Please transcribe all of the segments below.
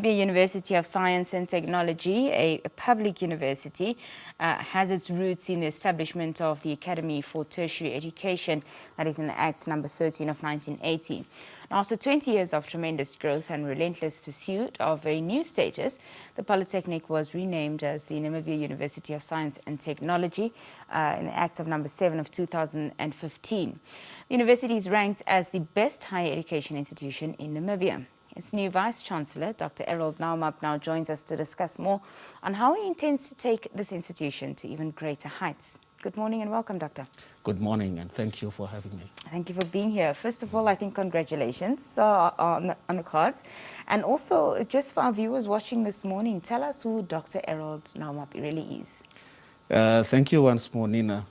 Namibia University of Science and Technology, a public university, has its roots in the establishment of the Academy for Tertiary Education, that is in the Act number 13 of 1980. After 20 years of tremendous growth and relentless pursuit of a new status, the Polytechnic was renamed as the Namibia University of Science and Technology in the Act of number 7 of 2015. The university is ranked as the best higher education institution in Namibia. Its new Vice-Chancellor, Dr. Erold Naomab, now joins us to discuss more on how he intends to take this institution to even greater heights. Good morning and welcome, Doctor. Good morning, and thank you for having me. Thank you for being here. First of all, I think congratulations on the cards. And also, just for our viewers watching this morning, tell us who Dr. Erold Naomab really is. Thank you once more, Nina.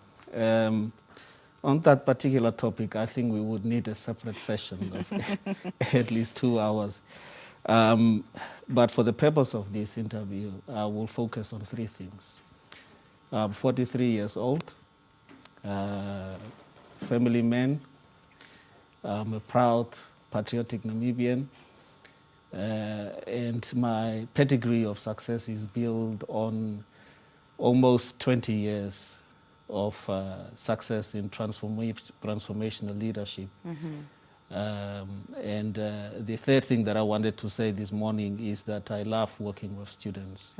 On that particular topic, I think we would need a separate session of at least 2 hours. But for the purpose of this interview, I will focus on 3 things. I'm 43 years old, family man. I'm a proud, patriotic Namibian, and my pedigree of success is built on almost 20 years of success in transformational leadership. And the third thing that I wanted to say this morning is that I love working with students.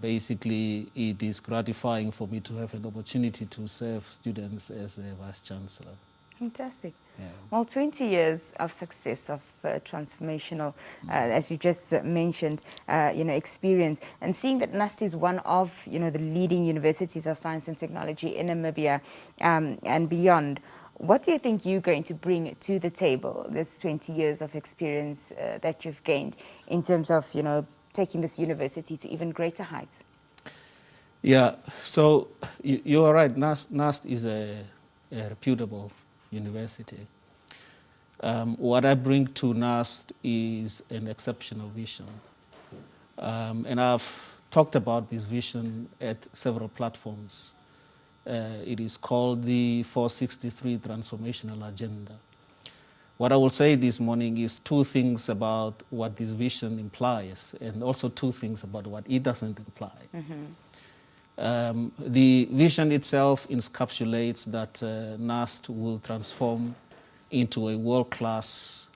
Basically, it is gratifying for me to have an opportunity to serve students as a Vice-Chancellor. Fantastic. Yeah. Well, 20 years of success, of transformational, as you just mentioned, experience, and seeing that NUST is one of, the leading universities of science and technology in Namibia and beyond. What do you think you're going to bring to the table, this 20 years of experience that you've gained in terms of, taking this university to even greater heights? Yeah, so you are right. NUST is a reputable university. What I bring to NUST is an exceptional vision. And I've talked about this vision at several platforms. It is called the 463 Transformational Agenda. What I will say this morning is 2 things about what this vision implies, and also 2 things about what it doesn't imply. The vision itself encapsulates that NUST will transform into a world-class,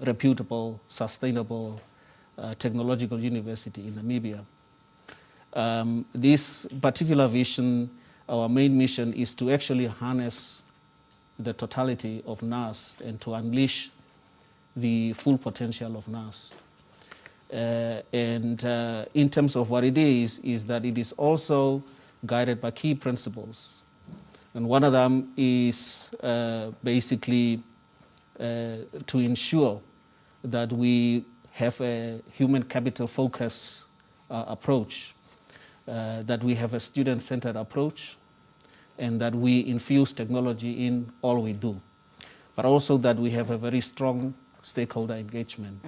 reputable, sustainable, technological university in Namibia. This particular vision, our main mission, is to actually harness the totality of NUST and to unleash the full potential of NUST. In terms of what it is that it is also guided by key principles. And one of them is basically to ensure that we have a human capital focus approach, that we have a student-centered approach, and that we infuse technology in all we do, but also that we have a very strong stakeholder engagement.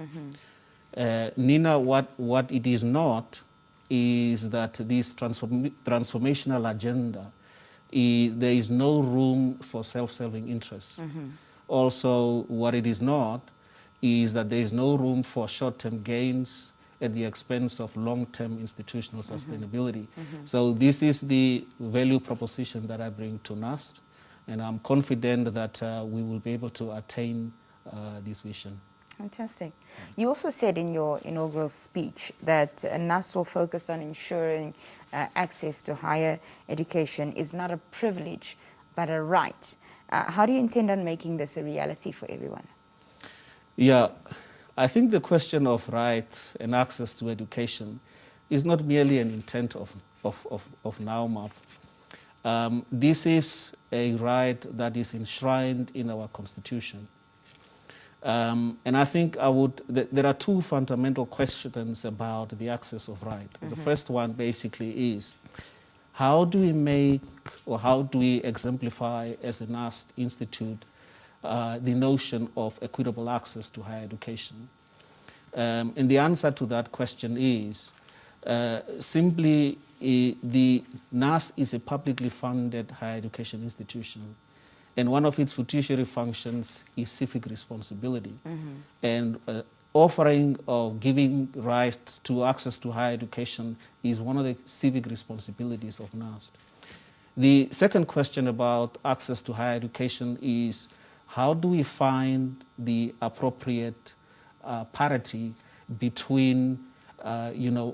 Nina, what it is not is that this transformational agenda, there is no room for self-serving interests. Also, what it is not is that there is no room for short-term gains at the expense of long-term institutional sustainability. So this is the value proposition that I bring to NUST, and I'm confident that we will be able to attain this vision. Fantastic. You also said in your inaugural speech that NUST will focus on ensuring access to higher education is not a privilege, but a right. How do you intend on making this a reality for everyone? Yeah, I think the question of right and access to education is not merely an intent of Naomab. This is a right that is enshrined in our Constitution. And I think there are 2 fundamental questions about the access of right. The first one basically is, how do we make, or how do we exemplify as a NUST Institute the notion of equitable access to higher education? And the answer to that question is simply the NUST is a publicly funded higher education institution. And one of its fiduciary functions is civic responsibility. And offering or giving rights to access to higher education is one of the civic responsibilities of NUST. The second question about access to higher education is how do we find the appropriate parity between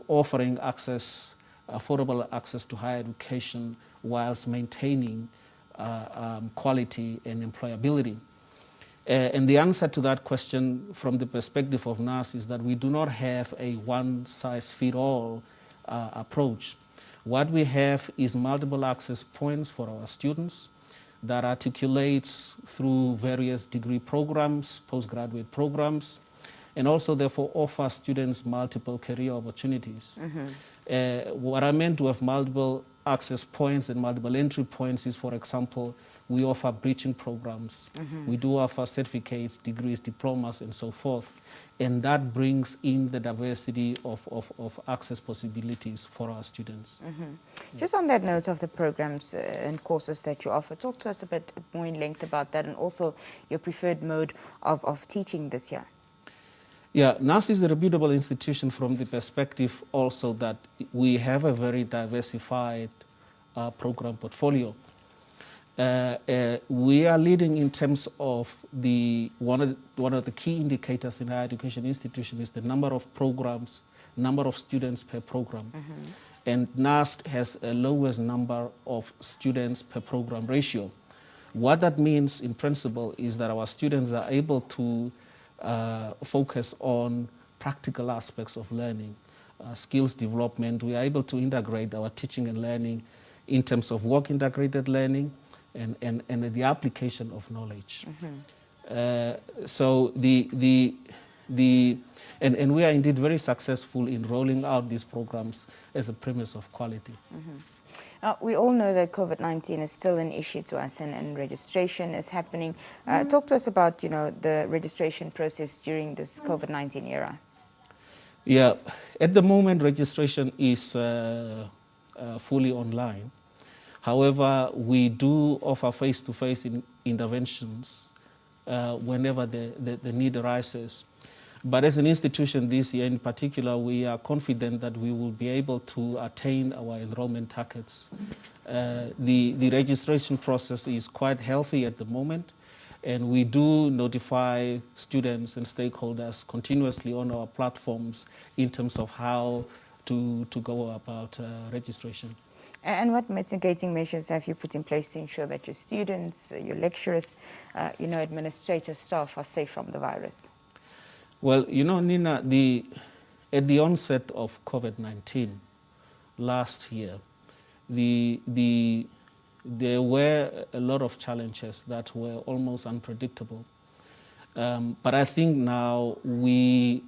offering access, affordable access to higher education whilst maintaining quality and employability. And the answer to that question from the perspective of NUST is that we do not have a one-size-fits-all approach. What we have is multiple access points for our students that articulates through various degree programs, postgraduate programs, and also therefore offer students multiple career opportunities. What I meant to have multiple access points and multiple entry points is, for example, we offer bridging programs. We do offer certificates, degrees, diplomas, and so forth. And that brings in the diversity of access possibilities for our students. Just on that note of the programs and courses that you offer, talk to us a bit more in length about that and also your preferred mode of teaching this year. Yeah, NUST is a reputable institution from the perspective also that we have a very diversified program portfolio. We are leading in terms of one of the key indicators in higher education institution is the number of programs, number of students per program. And NUST has a lowest number of students per program ratio. What that means in principle is that our students are able to focus on practical aspects of learning, skills development. We are able to integrate our teaching and learning in terms of work-integrated learning and the application of knowledge. So and we are indeed very successful in rolling out these programs as a premise of quality. We all know that COVID-19 is still an issue to us and registration is happening. Talk to us about, the registration process during this COVID-19 era. Yeah, at the moment registration is fully online. However, we do offer face-to-face interventions whenever the need arises. But as an institution this year in particular, we are confident that we will be able to attain our enrollment targets. The registration process is quite healthy at the moment, and we do notify students and stakeholders continuously on our platforms in terms of how to go about registration. And what mitigating measures have you put in place to ensure that your students, your lecturers, administrative staff are safe from the virus? Well, Nina, at the onset of COVID-19 last year, there were a lot of challenges that were almost unpredictable. But I think now we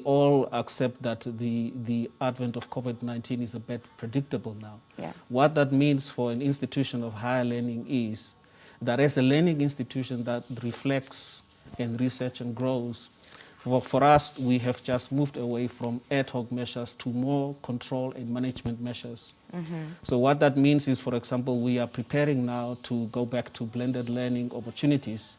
all accept that the advent of COVID-19 is a bit predictable now. Yeah. What that means for an institution of higher learning is that as a learning institution that reflects and research and grows, for us, we have just moved away from ad hoc measures to more control and management measures. So what that means is, for example, we are preparing now to go back to blended learning opportunities.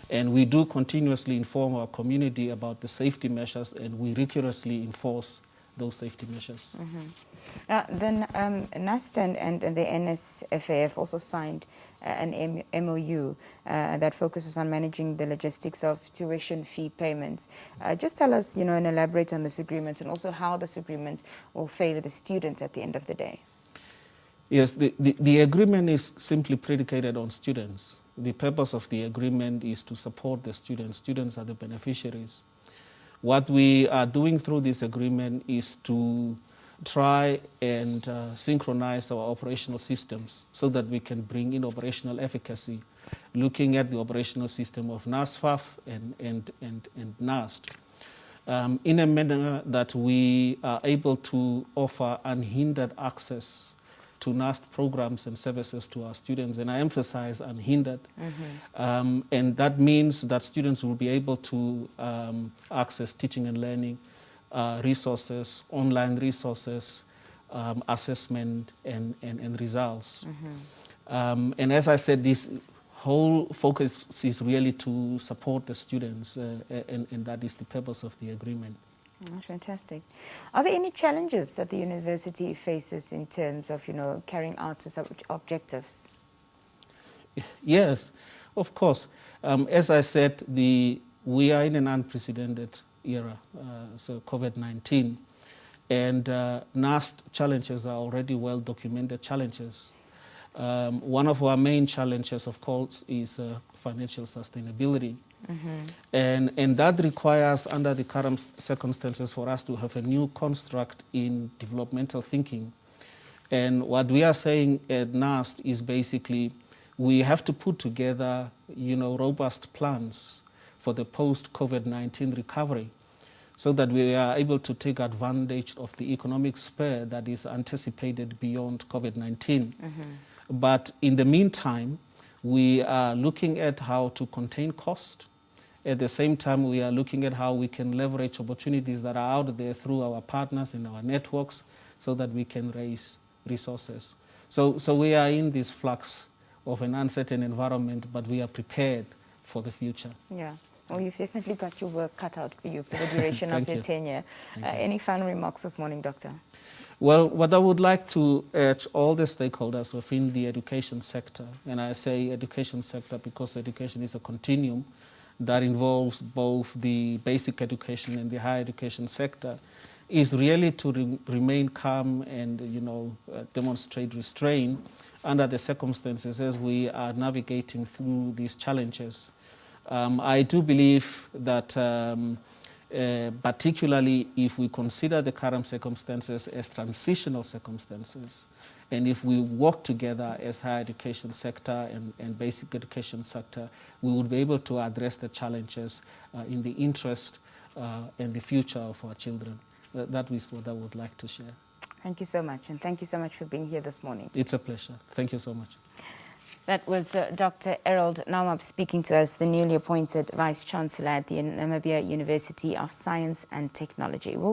And we do continuously inform our community about the safety measures, and we rigorously enforce those safety measures. Then NUST and the NSFAF also signed an MOU that focuses on managing the logistics of tuition fee payments. Just tell us, and elaborate on this agreement and also how this agreement will favor the student at the end of the day. Yes, the agreement is simply predicated on students. The purpose of the agreement is to support the students. Students are the beneficiaries. What we are doing through this agreement is to try and synchronize our operational systems so that we can bring in operational efficacy, looking at the operational system of NUST and NUST, in a manner that we are able to offer unhindered access to NUST programs and services to our students, and I emphasize unhindered. And that means that students will be able to access teaching and learning resources, online resources, assessment, and results. And as I said, this whole focus is really to support the students, and that is the purpose of the agreement. That's fantastic. Are there any challenges that the university faces in terms of, carrying out its objectives? Yes, of course. As I said, we are in an unprecedented era, so COVID-19, and NUST challenges are already well-documented challenges. One of our main challenges, of course, is financial sustainability. Mm-hmm. And that requires, under the current circumstances, for us to have a new construct in developmental thinking. And what we are saying at NUST is basically we have to put together, robust plans for the post-COVID-19 recovery so that we are able to take advantage of the economic spur that is anticipated beyond COVID-19. Mm-hmm. But in the meantime, we are looking at how to contain cost. At the same time, we are looking at how we can leverage opportunities that are out there through our partners and our networks so that we can raise resources. So we are in this flux of an uncertain environment, but we are prepared for the future. Yeah. Well, you've definitely got your work cut out for you for the duration of your tenure. Any final remarks this morning, Doctor? Well, what I would like to urge all the stakeholders within the education sector, and I say education sector because education is a continuum that involves both the basic education and the higher education sector, is really to remain calm and, demonstrate restraint under the circumstances as we are navigating through these challenges. I do believe that particularly if we consider the current circumstances as transitional circumstances, and if we work together as higher education sector and basic education sector, we would be able to address the challenges in the interest and the future of our children. That is what I would like to share. Thank you so much, and thank you so much for being here this morning. It's a pleasure. Thank you so much. That was Dr. Erold Naomab speaking to us, the newly appointed Vice-Chancellor at the Namibia University of Science and Technology.